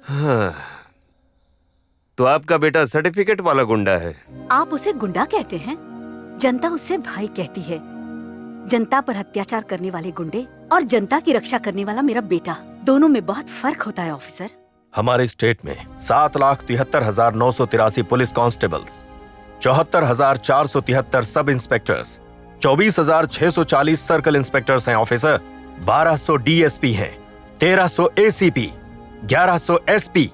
हाँ, तो आपका बेटा सर्टिफिकेट वाला गुंडा है? आप उसे गुंडा कहते हैं? जनता उससे भाई कहती है। जनता पर अत्याचार करने वाले गुंडे और जनता की रक्षा करने वाला मेरा बेटा, दोनों में बहुत फर्क होता है ऑफिसर। हमारे स्टेट में 7,73,983 पुलिस कांस्टेबल्स, 74,473 सब इंस्पेक्टर्स, 24,640 सर्कल इंस्पेक्टर्स हैं ऑफिसर, 1,200 डीएसपी हैं, 1,300 एसीपी, 1,100 एसपी।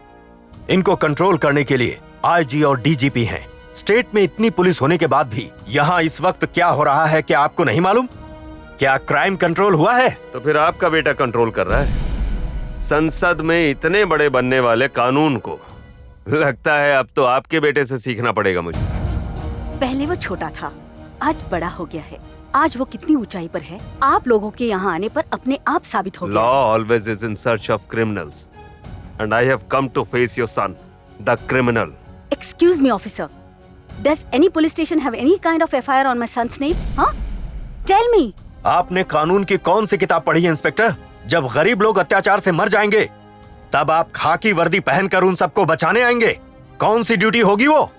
इनको कंट्रोल करने के लिए आईजी और डीजीपी हैं। स्टेट में इतनी पुलिस होने के बाद भी यहाँ इस वक्त क्या हो रहा है क्या आपको नहीं मालूम? क्या क्राइम कंट्रोल हुआ है? तो फिर आपका बेटा कंट्रोल कर रहा है संसद में इतने बड़े बनने वाले कानून को। लगता है अब तो आपके बेटे से सीखना पड़ेगा मुझे। पहले वो छोटा था, आज बड़ा हो गया है। आज वो कितनी ऊंचाई पर है, आप लोगों के यहाँ आने पर अपने आप साबित हो गया। Law always is in search of criminals and I have come to face your son, the criminal. Excuse me officer, does any police station have any kind of FIR on my son's name? हाँ, tell me. आपने कानून की कौन सी किताब पढ़ी है inspector? जब गरीब लोग अत्याचार से मर जाएंगे तब आप खाकी वर्दी पहनकर उन सबको बचाने आएंगे। कौन सी ड्यूटी होगी वो?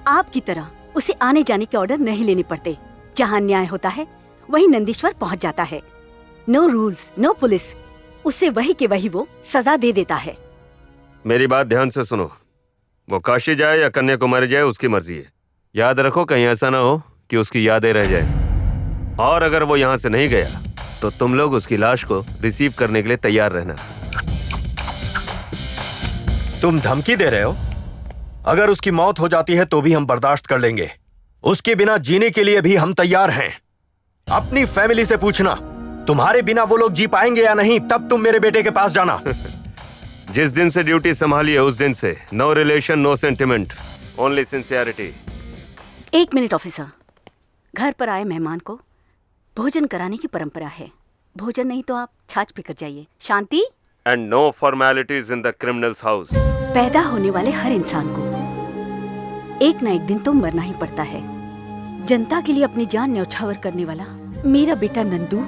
आपकी तरह उसे आने जाने के ऑर्डर नहीं लेने पड़ते। जहाँ न्याय होता है वही नंदीश्वर पहुँच जाता है। नो रूल्स, नो पुलिस, उसे वही के वही वो सजा दे देता है। मेरी बात ध्यान से सुनो, वो काशी जाए या कन्याकुमारी जाए उसकी मर्जी है। याद रखो कहीं ऐसा ना हो कि उसकी यादें रह जाए। और अगर वो यहाँ से नहीं गया तो तुम लोग उसकी लाश को रिसीव करने के लिए तैयार रहना। तुम धमकी दे रहे हो? अगर उसकी मौत हो जाती है तो भी हम बर्दाश्त कर लेंगे। उसके बिना जीने के लिए भी हम तैयार हैं। अपनी फैमिली से पूछना, तुम्हारे बिना वो लोग जी पाएंगे या नहीं, तब तुम मेरे बेटे के पास जाना। जिस दिन से ड्यूटी संभाली है उस दिन से no relation, no sentiment, only sincerity. एक मिनट ऑफिसर, घर पर आए मेहमान को भोजन कराने की परंपरा है। भोजन नहीं तो आप छाछ पीकर जाइए। शांति। And no formalities in the criminal's house. पैदा होने वाले हर इंसान को एक ना एक दिन तो मरना ही पड़ता है। जनता के लिए अपनी जान न्यौछावर करने वाला मेरा बेटा नंदू,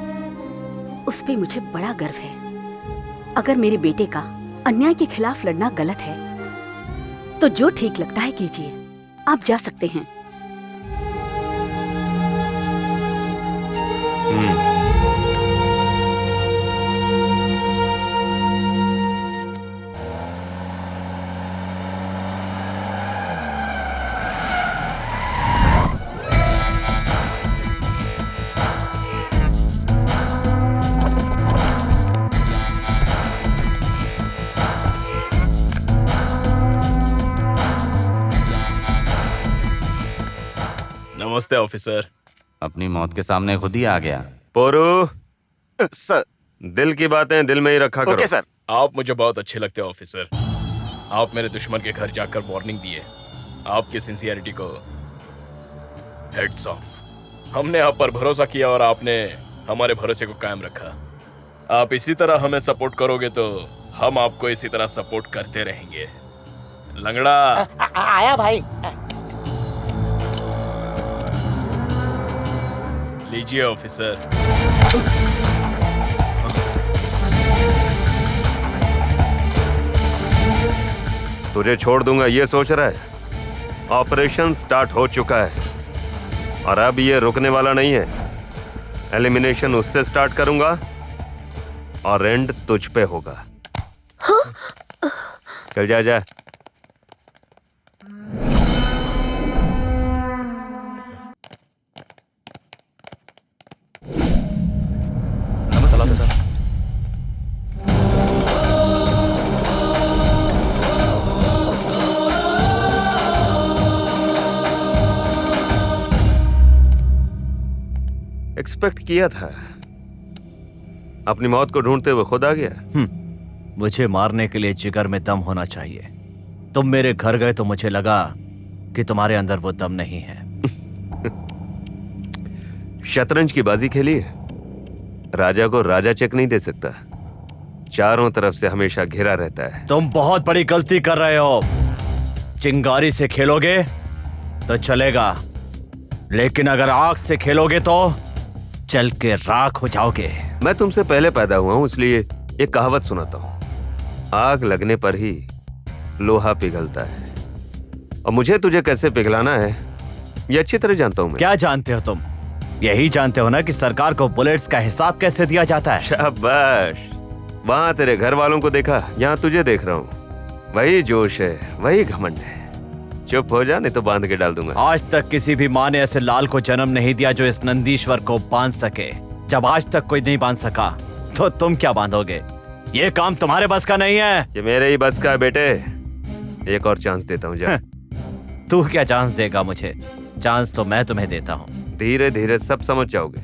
उस पे मुझे बड़ा गर्व है। अगर मेरे बेटे का अन्याय के खिलाफ लड़ना गलत है तो जो ठीक लगता है कीजिए। आप जा सकते हैं। नमस्ते ऑफिसर। अपनी मौत के सामने खुद ही आ गया। पोरू, सर, दिल की बातें दिल में ही रखा करो। Okay sir. आप मुझे बहुत अच्छे लगते हैं ऑफिसर। आप मेरे दुश्मन के घर जाकर वार्निंग दिए। आपकी सिंसियरिटी को हेड्स ऑफ। हमने आप पर भरोसा किया और आपने हमारे भरोसे को कायम रखा। आप इसी तरह हमें सपोर्ट करोगे तो हम आपको इसी तरह सपोर्ट करते रहेंगे। लंगड़ा आया भाई। लीजिए ऑफिसर। तुझे छोड़ दूंगा ये सोच रहा है? ऑपरेशन स्टार्ट हो चुका है और अब ये रुकने वाला नहीं है। एलिमिनेशन उससे स्टार्ट करूंगा और एंड तुझ पे होगा। चल जा जा। नमस्ते सर। एक्सपेक्ट किया था। अपनी मौत को ढूंढते हुए खुद आ गया। मुझे मारने के लिए जिगर में दम होना चाहिए। तुम मेरे घर गए तो मुझे लगा कि तुम्हारे अंदर वो दम नहीं है। शतरंज की बाजी खेली है। राजा को राजा चेक नहीं दे सकता। चारों तरफ से हमेशा घिरा रहता है। तुम बहुत बड़ी गलती कर रहे हो। चिंगारी से खेलोगे तो चलेगा, लेकिन अगर आग से खेलोगे तो जल के राख हो जाओगे। मैं तुमसे पहले पैदा हुआ हूं, इसलिए एक कहावत सुनाता हूं। आग लगने पर ही लोहा पिघलता है, और मुझे तुझे कैसे पिघलाना है ये अच्छी तरह जानता हूं मैं। क्या जानते हो तुम? यही जानते हो ना कि सरकार को बुलेट्स का हिसाब कैसे दिया जाता है। शाबाश, वहां तेरे घर वालों को देखा, यहाँ तुझे देख रहा हूँ। वही जोश है, वही घमंड है। चुप हो जा, नहीं तो बांध के डाल दूंगा। आज तक किसी भी माँ ने ऐसे लाल को जन्म नहीं दिया जो इस नंदीश्वर को बांध सके। जब आज तक कोई नहीं बांध सका तो तुम क्या बांधोगे? ये काम तुम्हारे बस का नहीं है। ये मेरे ही बस का है बेटे। एक और चांस देता हूँ, जा। तू क्या चांस देगा मुझे? चांस तो मैं तुम्हें देता हूँ। धीरे धीरे सब समझ जाओगे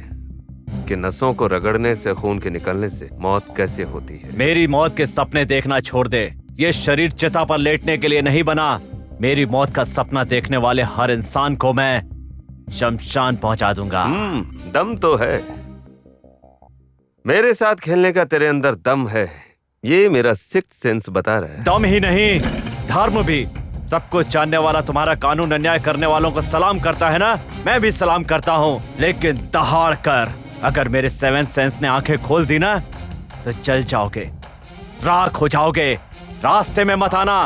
कि नसों को रगड़ने से, खून के निकलने से मौत कैसे होती है। मेरी मौत के सपने देखना छोड़ दे। ये शरीर चिता पर लेटने के लिए नहीं बना। मेरी मौत का सपना देखने वाले हर इंसान को मैं शमशान पहुंचा दूंगा। दम तो है। मेरे साथ खेलने का तेरे अंदर दम है, ये मेरा सिक्स्थ सेंस बता रहा है। दम ही नहीं, धर्म भी। सब कुछ जानने वाला तुम्हारा कानून अन्याय करने वालों को सलाम करता है ना? मैं भी सलाम करता हूँ, लेकिन दहाड़ कर। अगर मेरे सेवेंथ सेंस ने आंखें खोल दी ना तो जल जाओगे, राख हो जाओगे। रास्ते में मत आना।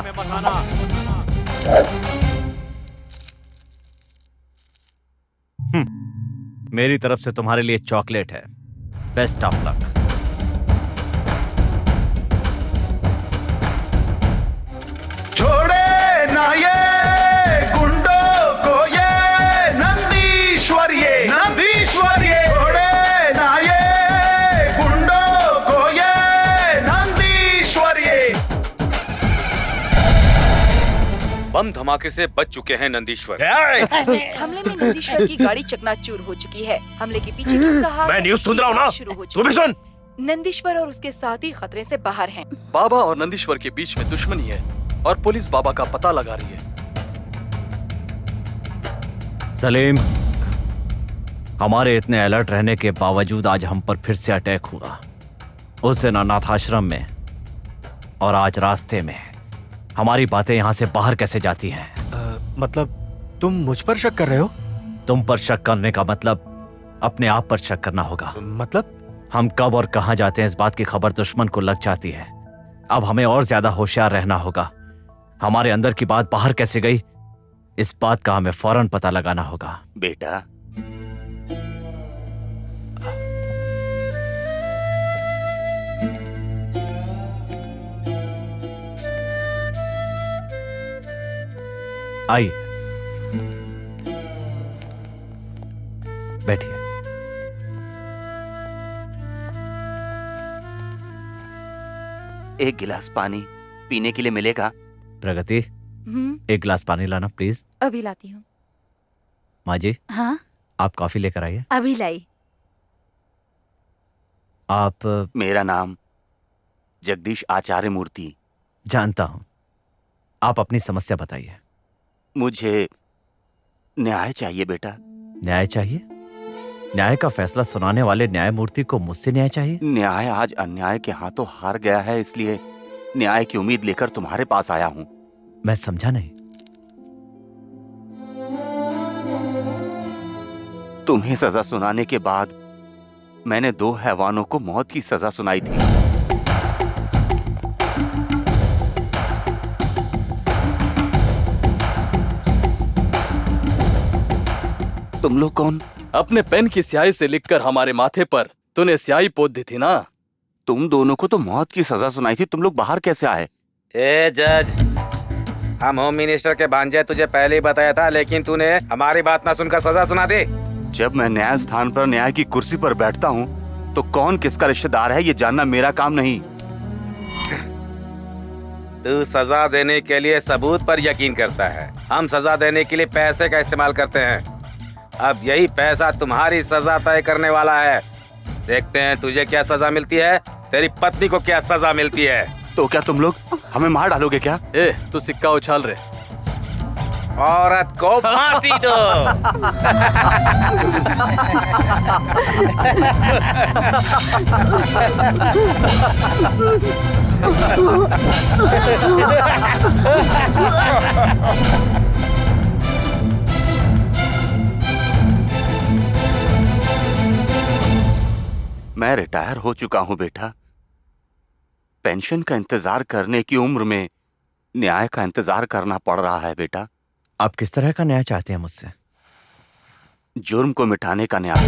मेरी तरफ से तुम्हारे लिए चॉकलेट है। Best of luck. छोड़े ना ये गुंडों को, ये नंदीश्वर, ये नंदीश्वर, ये छोड़े ना ये गुंडों को, ये नंदीश्वर, ये। बम धमाके से बच चुके हैं नंदीश्वर। हमले में नंदीश्वर की गाड़ी चकनाचूर हो चुकी है। हमले के पीछे किसका हाथ? मैं न्यूज़ सुन रहा हूँ ना, शुरू हो तू भी सुन। नंदीश्वर और उसके साथी खतरे से बाहर हैं। बाबा और नंदीश्वर के बीच में दुश्मनी है और पुलिस बाबा का पता लगा रही है। सलीम, हमारे इतने अलर्ट रहने के बावजूद आज हम पर फिर से अटैक हुआ। उस दिन अनाथ आश्रम में और आज रास्ते में। हमारी बातें यहां से बाहर कैसे जाती हैं? मतलब तुम मुझ पर शक कर रहे हो? तुम पर शक करने का मतलब अपने आप पर शक करना होगा। मतलब हम कब और कहां जाते हैं इस बात की खबर दुश्मन को लग जाती है। अब हमें और ज्यादा होशियार रहना होगा। हमारे अंदर की बात बाहर कैसे गई इस बात का हमें फौरन पता लगाना होगा। बेटा, आइए, बैठिए। एक गिलास पानी पीने के लिए मिलेगा? प्रगति, एक गिलास पानी लाना प्लीज। अभी लाती हूँ। माँ जी, हाँ, आप कॉफी लेकर आइए। अभी लाई। आप? मेरा नाम जगदीश आचार्य मूर्ति। जानता हूं। आप अपनी समस्या बताइए। मुझे न्याय चाहिए बेटा। न्याय चाहिए? न्याय का फैसला सुनाने वाले न्यायमूर्ति को मुझसे न्याय चाहिए? न्याय आज अन्याय के हाथों हार गया है, इसलिए न्याय की उम्मीद लेकर तुम्हारे पास आया हूं। मैं समझा नहीं। तुम्हें सजा सुनाने के बाद मैंने 2 हैवानों को मौत की सजा सुनाई थी। तुम लोग कौन? अपने पेन की स्याही से लिखकर हमारे माथे पर तूने स्याही पोत दी थी ना। तुम दोनों को तो मौत की सजा सुनाई थी, तुम लोग बाहर कैसे आए? ए जज, हम होम मिनिस्टर के भांजे, तुझे पहले ही बताया था, लेकिन तूने हमारी बात ना सुनकर सजा सुना दी। जब मैं न्याय स्थान पर न्याय की कुर्सी पर बैठता हूँ तो कौन किसका रिश्तेदार है ये जानना मेरा काम नहीं। तू सजा देने के लिए सबूत पर यकीन करता है, हम सजा देने के लिए पैसे का इस्तेमाल करते हैं। अब यही पैसा तुम्हारी सजा तय करने वाला है। देखते हैं तुझे क्या सजा मिलती है, तेरी पत्नी को क्या सजा मिलती है। तो क्या तुम लोग हमें मार डालोगे क्या? तू सिक्का उछाल रहे। औरत को फांसी दो। मैं रिटायर हो चुका हूं बेटा। पेंशन का इंतजार करने की उम्र में न्याय का इंतजार करना पड़ रहा है बेटा। आप किस तरह का न्याय चाहते हैं मुझसे? जुर्म को मिटाने का न्याय।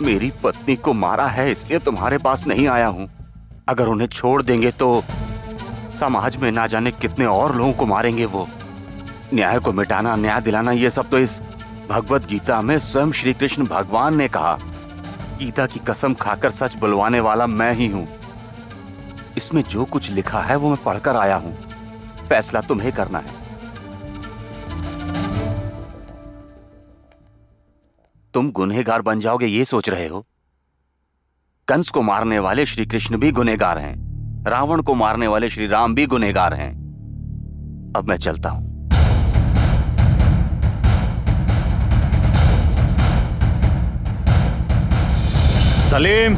मेरी पत्नी को मारा है इसलिए तुम्हारे पास नहीं आया हूं। अगर उन्हें छोड़ देंगे तो समाज में ना जाने कितने और लोगों को मारेंगे वो। न्याय को मिटाना, न्याय दिलाना, ये सब तो इस भगवत गीता में स्वयं श्री कृष्ण भगवान ने कहा। गीता की कसम खाकर सच बुलवाने वाला मैं ही हूं। इसमें जो कुछ लिखा है वो मैं पढ़कर आया हूं। फैसला तुम्हें करना है। तुम गुनहगार बन जाओगे ये सोच रहे हो? कंस को मारने वाले श्री कृष्ण भी गुनहगार हैं, रावण को मारने वाले श्री राम भी गुनहगार हैं। अब मैं चलता हूं। सलीम,